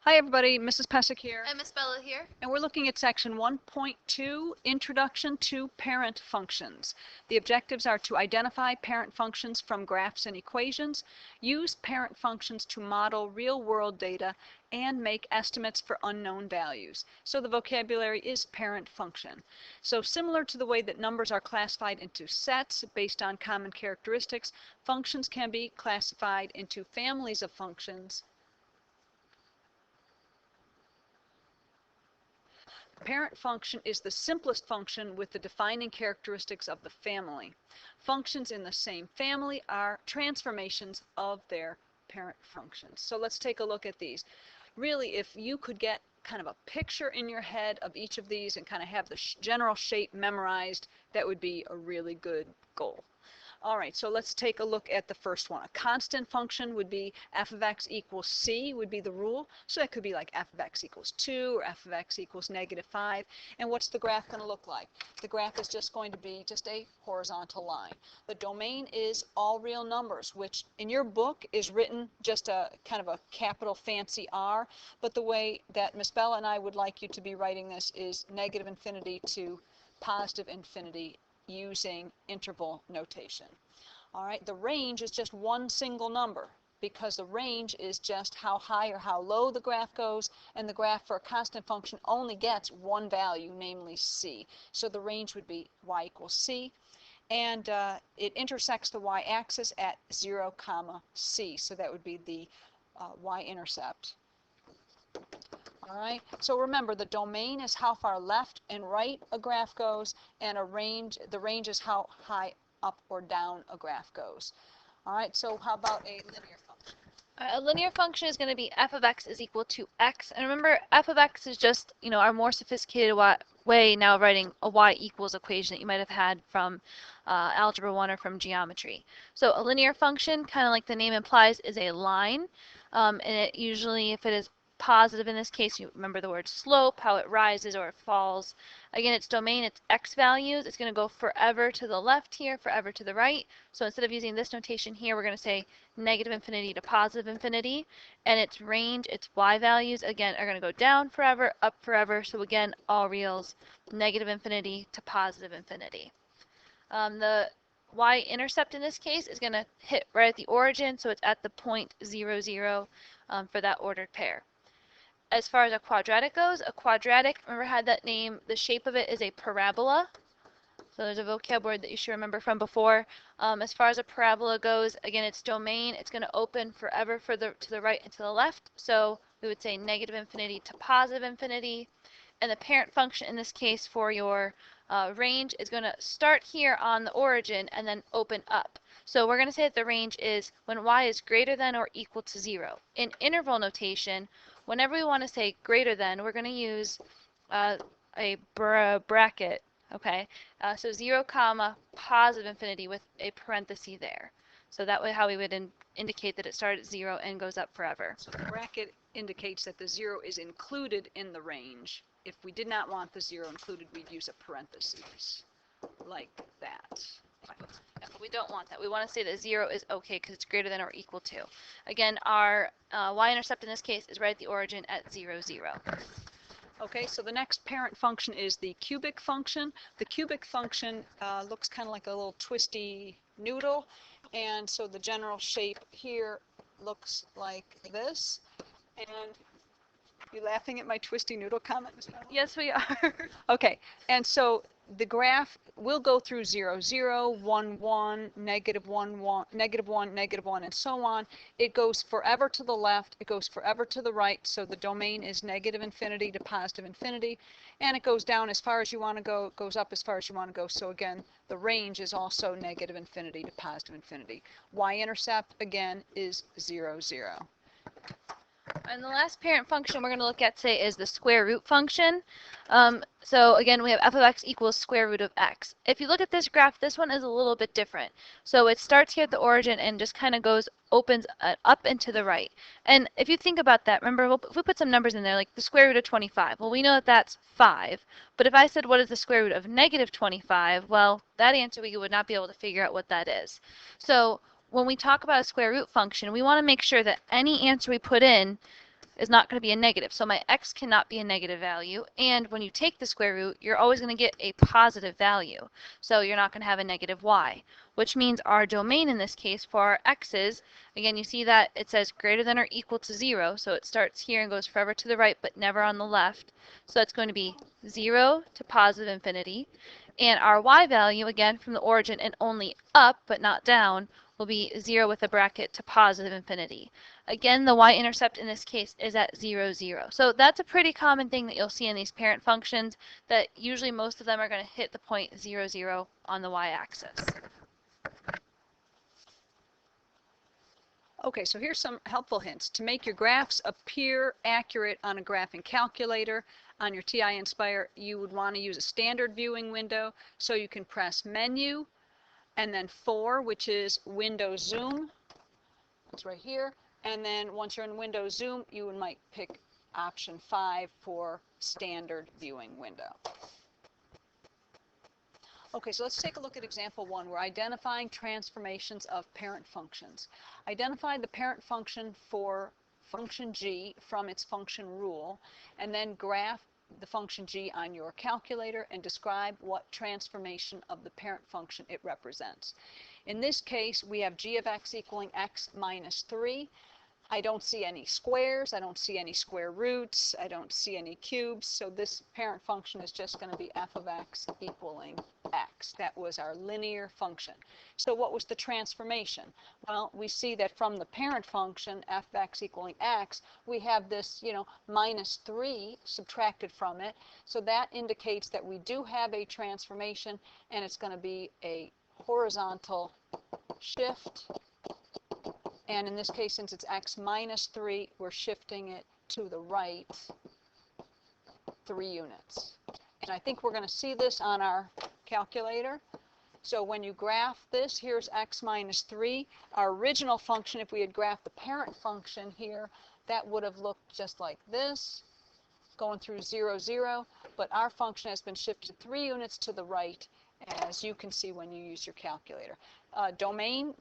Hi everybody, Mrs. Pesic here, And Miss Bella here. and we're looking at section 1.2, Introduction to Parent Functions. The objectives are to identify parent functions from graphs and equations, use parent functions to model real-world data, and make estimates for unknown values. So the vocabulary is parent function. So similar to the way that numbers are classified into sets based on common characteristics, functions can be classified into families of functions. Parent function is the simplest function with the defining characteristics of the family. Functions in the same family are transformations of their parent functions. So let's take a look at these. Really, if you could get kind of a picture in your head of each of these and kind of have the general shape memorized, that would be a really good goal. All right, so let's take a look at the first one. A constant function would be f of x equals c would be the rule. So that could be like f of x equals 2 or f of x equals -5. And what's the graph going to look like? The graph is just going to be just a horizontal line. The domain is all real numbers, which in your book is written just a kind of a capital fancy R. But the way that Miss Bella and I would like you to be writing this is -infinity to +infinity using interval notation. All right, the range is just one single number because the range is just how high or how low the graph goes, and the graph for a constant function only gets one value, namely c. So the range would be y equals c, and it intersects the y-axis at 0, c. So that would be the y-intercept. All right, so remember the domain is how far left and right a graph goes, and the range is how high up or down a graph goes. All right, so how about a linear function? A linear function is going to be f of x is equal to x. And remember, f of x is just, our more sophisticated way now of writing a y equals equation that you might have had from Algebra 1 or from geometry. So a linear function, kind of like the name implies, is a line. And it usually, if it is positive in this case, you remember the word slope, how it rises or it falls. Again, its domain, it's x values. It's going to go forever to the left here, forever to the right. So instead of using this notation here, we're going to say -infinity to +infinity. And its range, its y values, again, are going to go down forever, up forever. So again, all reals, -infinity to +infinity. The y-intercept in this case is going to hit right at the origin, so it's at the point 0, 0 for that ordered pair. As far as a quadratic goes, a quadratic, remember had that name, the shape of it is a parabola. So there's a vocab word that you should remember from before. As far as a parabola goes, again, its domain, it's going to open forever to the right and to the left. So we would say -infinity to +infinity. And the parent function in this case for your range is going to start here on the origin and then open up. So we're going to say that the range is when y is greater than or equal to 0. In interval notation, whenever we want to say greater than, we're going to use a bracket, okay? So 0, +infinity with a parenthesis there. So that way how we would indicate that it started at 0 and goes up forever. So the bracket indicates that the 0 is included in the range. If we did not want the 0 included, we'd use a parenthesis, like that. Yeah, we don't want that. We want to say that 0 is okay because it's greater than or equal to. Again, our y-intercept in this case is right at the origin at 0, 0. Okay, so the next parent function is the cubic function. The cubic function looks kind of like a little twisty noodle, and so the general shape here looks like this. And you laughing at my twisty noodle comment, Ms. Bella? Yes, we are. Okay, and so the graph will go through 0, 0, 1, 1, -1, 1, -1, -1, and so on. It goes forever to the left, it goes forever to the right, so the domain is -infinity to +infinity, and it goes down as far as you want to go, it goes up as far as you want to go. So again, the range is also -infinity to +infinity. Y-intercept, again, is 0, 0. And the last parent function we're going to look at today is the square root function. So again, we have f of x equals square root of x. If you look at this graph, this one is a little bit different. So it starts here at the origin and just kind of opens up and to the right. And if you think about that, remember, if we put some numbers in there, like the square root of 25, well, we know that that's 5. But if I said, what is the square root of -25? Well, that answer we would not be able to figure out what that is. So when we talk about a square root function, we want to make sure that any answer we put in is not going to be a negative. So my x cannot be a negative value. And when you take the square root, you're always going to get a positive value. So you're not going to have a negative y, which means our domain in this case for our x's, again, you see that it says greater than or equal to 0. So it starts here and goes forever to the right, but never on the left. So that's going to be 0 to positive infinity. And our y value, again, from the origin and only up, but not down, will be 0 with a bracket to positive infinity. Again, the y-intercept in this case is at 0, 0. So that's a pretty common thing that you'll see in these parent functions, that usually most of them are going to hit the point 0, 0 on the y-axis. Okay, so here's some helpful hints. To make your graphs appear accurate on a graphing calculator, on your TI Nspire, you would want to use a standard viewing window, so you can press Menu, and then 4, which is Windows Zoom. It's right here. And then once you're in Windows Zoom, you might pick option 5 for standard viewing window. Okay, so let's take a look at example 1. We're identifying transformations of parent functions. Identify the parent function for function g from its function rule, and then graph the function g on your calculator and describe what transformation of the parent function it represents. In this case, we have g of x equaling x minus 3. I don't see any squares, I don't see any square roots, I don't see any cubes, so this parent function is just going to be f of x equaling x. That was our linear function. So what was the transformation? Well, we see that from the parent function, f of x equaling x, we have this, minus 3 subtracted from it. So that indicates that we do have a transformation, and it's going to be a horizontal shift. And in this case, since it's x minus 3, we're shifting it to the right 3 units. And I think we're going to see this on our calculator. So when you graph this, here's x minus 3. Our original function, if we had graphed the parent function here, that would have looked just like this, going through 0, 0. But our function has been shifted 3 units to the right, as you can see when you use your calculator. Domain,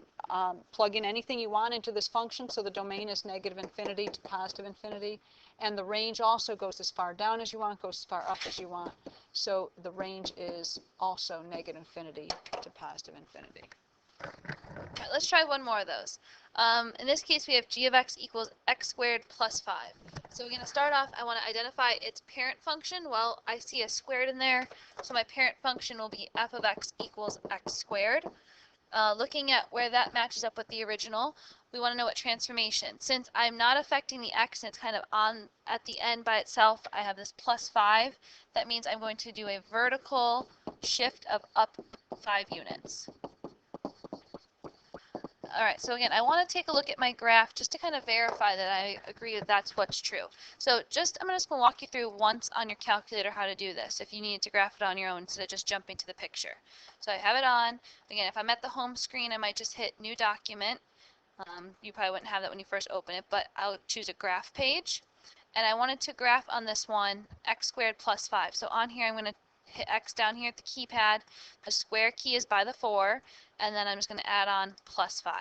plug in anything you want into this function, so the domain is negative infinity to positive infinity, and the range also goes as far down as you want, goes as far up as you want, so the range is also negative infinity to positive infinity. All right, let's try one more of those. In this case, we have g of x equals x squared plus 5. So we're going to start off, I want to identify its parent function. Well, I see a squared in there, so my parent function will be f of x equals x squared. Looking at where that matches up with the original, we want to know what transformation. Since I'm not affecting the x and it's kind of on at the end by itself, I have this plus 5. That means I'm going to do a vertical shift of up 5 units. All right, so again, I want to take a look at my graph just to kind of verify that I agree that that's what's true. So I'm just going to walk you through once on your calculator how to do this if you need to graph it on your own instead of just jumping to the picture. So I have it on. Again, if I'm at the home screen, I might just hit New Document. You probably wouldn't have that when you first open it, but I'll choose a graph page. And I wanted to graph on this one, x squared plus 5. So on here, I'm going to hit x down here at the keypad. The square key is by the 4, and then I'm just going to add on plus 5.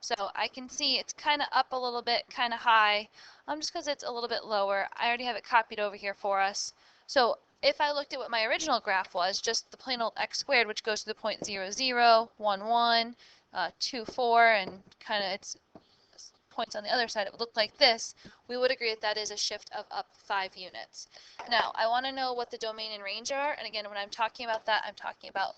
So I can see it's kind of up a little bit, kind of high, just because it's a little bit lower. I already have it copied over here for us. So if I looked at what my original graph was, just the plain old x squared, which goes to the point 0, 0, 1, 1, 2, 4, and kind of its points on the other side, it would look like this, we would agree that that is a shift of up 5 units. Now, I want to know what the domain and range are, and again, when I'm talking about that, I'm talking about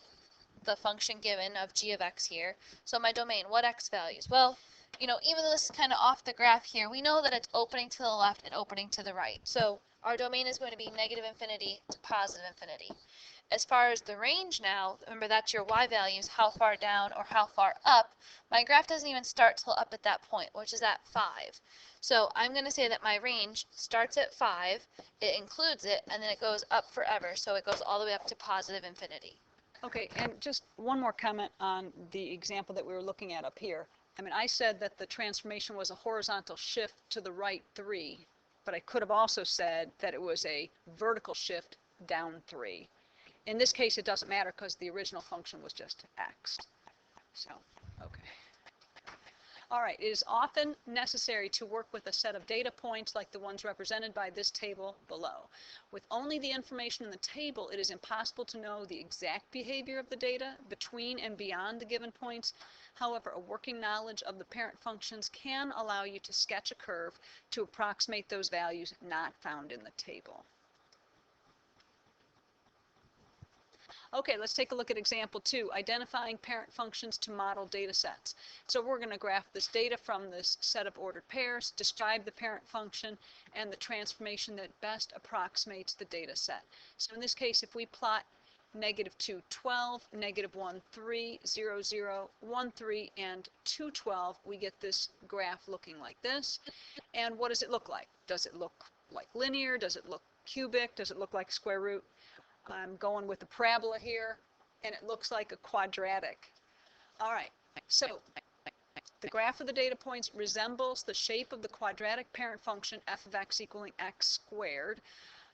the function given of g of x here. So my domain, what x values? Well, even though this is kind of off the graph here, we know that it's opening to the left and opening to the right. So our domain is going to be negative infinity to positive infinity. As far as the range now, remember that's your y values, how far down or how far up. My graph doesn't even start till up at that point, which is at 5. So I'm going to say that my range starts at 5, it includes it, and then it goes up forever. So it goes all the way up to positive infinity. Okay, and just one more comment on the example that we were looking at up here. I said that the transformation was a horizontal shift to the right 3, but I could have also said that it was a vertical shift down 3. In this case, it doesn't matter because the original function was just x. So, okay. All right, it is often necessary to work with a set of data points like the ones represented by this table below. With only the information in the table, it is impossible to know the exact behavior of the data between and beyond the given points. However, a working knowledge of the parent functions can allow you to sketch a curve to approximate those values not found in the table. Okay, let's take a look at example 2, identifying parent functions to model data sets. So we're going to graph this data from this set of ordered pairs, describe the parent function, and the transformation that best approximates the data set. So in this case, if we plot -2, 12, -1, 3, 0, 0, 1, 3, and 2, 12, we get this graph looking like this. And what does it look like? Does it look like linear? Does it look cubic? Does it look like square root? I'm going with the parabola here, and it looks like a quadratic. All right, so the graph of the data points resembles the shape of the quadratic parent function f of x equaling x squared.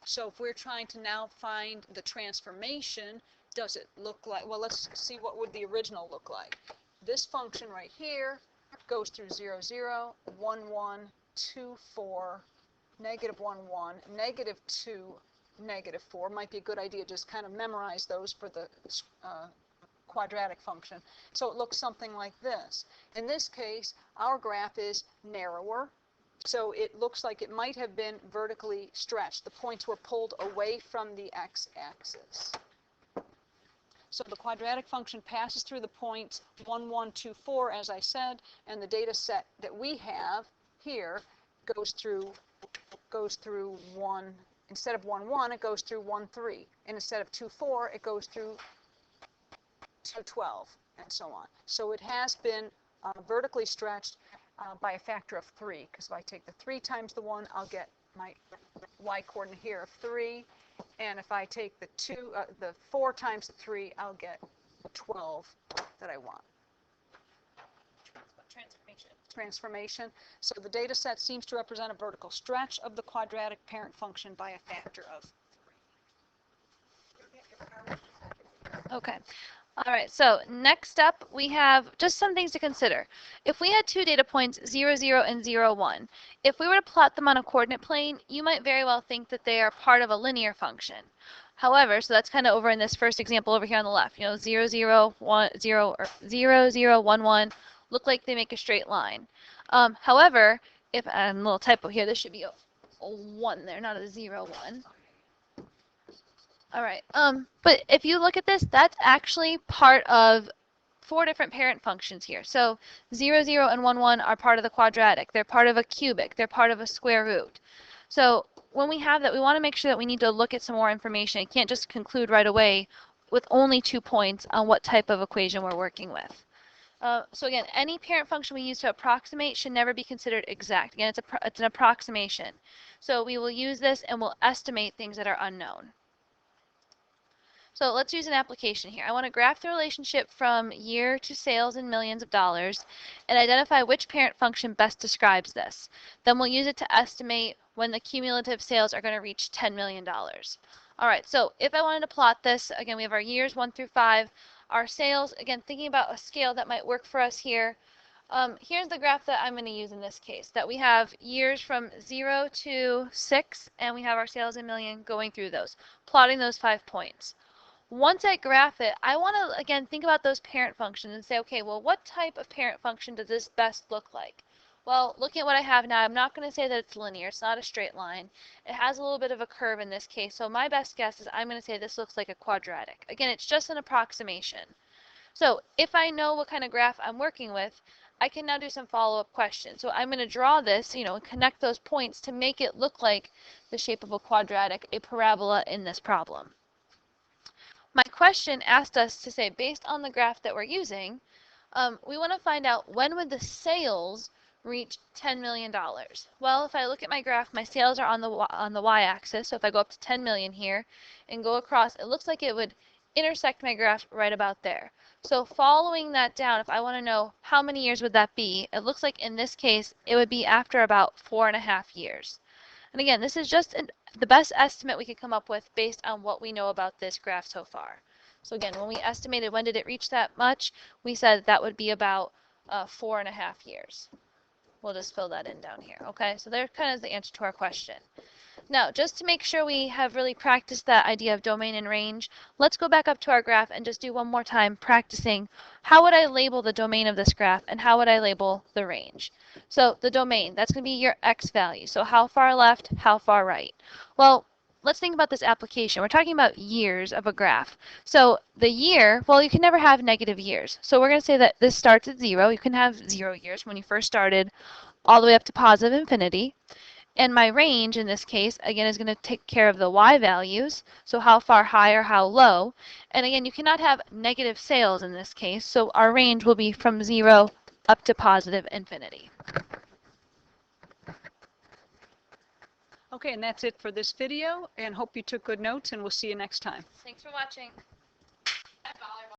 So if we're trying to now find the transformation, does it look like, well, let's see what would the original look like. This function right here goes through 0, 0, 1, 1, 2, 4, -1, 1, -2, -4. Might be a good idea just kind of memorize those for the quadratic function. So it looks something like this. In this case, our graph is narrower, so it looks like it might have been vertically stretched. The points were pulled away from the x-axis. So the quadratic function passes through the points 1, 1, 2, 4, as I said, and the data set that we have here goes through 1. Instead of 1, 1, it goes through 1, 3. And instead of 2, 4, it goes through 2, 12, and so on. So it has been vertically stretched by a factor of 3, because if I take the 3 times the 1, I'll get my y-coordinate here of 3. And if I take the 4 times the 3, I'll get 12 that I want. Transformation. So the data set seems to represent a vertical stretch of the quadratic parent function by a factor of 3. Okay. All right, so next up we have just some things to consider. If we had two data points, 0, 0, and 0, 1, if we were to plot them on a coordinate plane, you might very well think that they are part of a linear function. However, so that's kind of over in this first example over here on the left, 0, 0, 1, 0, or 0, 0, 1, 1, look like they make a straight line. However, if a little typo here, this should be a 1 there, not a 0, 1. All right, but if you look at this, that's actually part of 4 different parent functions here. So 0, 0, and 1, 1 are part of the quadratic. They're part of a cubic. They're part of a square root. So when we have that, we want to make sure that we need to look at some more information. You can't just conclude right away with only 2 points on what type of equation we're working with. So again, any parent function we use to approximate should never be considered exact. Again, it's an approximation. So we will use this and we'll estimate things that are unknown. So let's use an application here. I want to graph the relationship from year to sales in millions of dollars and identify which parent function best describes this. Then we'll use it to estimate when the cumulative sales are going to reach $10 million. All right, so if I wanted to plot this, again, we have our years 1 through 5. Our sales, again, thinking about a scale that might work for us here. Here's the graph that I'm going to use in this case, that we have years from 0 to 6, and we have our sales in million going through those, plotting those 5 points. Once I graph it, I want to, again, think about those parent functions and say, okay, well, what type of parent function does this best look like? Well, looking at what I have now, I'm not going to say that it's linear. It's not a straight line. It has a little bit of a curve in this case, so my best guess is I'm going to say this looks like a quadratic. Again, it's just an approximation. So if I know what kind of graph I'm working with, I can now do some follow-up questions. So I'm going to draw this, and connect those points to make it look like the shape of a quadratic, a parabola in this problem. My question asked us to say, based on the graph that we're using, we want to find out when would the sales reach $10 million. Well, if I look at my graph, my sales are on the y-axis. So if I go up to 10 million here and go across, it looks like it would intersect my graph right about there. So following that down, if I want to know how many years would that be, it looks like in this case, it would be after about 4.5 years. And again, this is just the best estimate we could come up with based on what we know about this graph so far. So again, when we estimated when did it reach that much, we said that would be about 4.5 years. We'll just fill that in down here, okay? So there kind of is the answer to our question. Now, just to make sure we have really practiced that idea of domain and range, let's go back up to our graph and just do one more time practicing how would I label the domain of this graph and how would I label the range. So the domain, that's going to be your x value. So how far left, how far right. Well, let's think about this application. We're talking about years of a graph. So the year, well, you can never have negative years. So we're going to say that this starts at 0. You can have 0 years when you first started all the way up to positive infinity. And my range in this case, again, is going to take care of the y values, so how far high or how low. And again, you cannot have negative sales in this case, so our range will be from 0 up to positive infinity. Okay, and that's it for this video, and hope you took good notes, and we'll see you next time. Thanks for watching.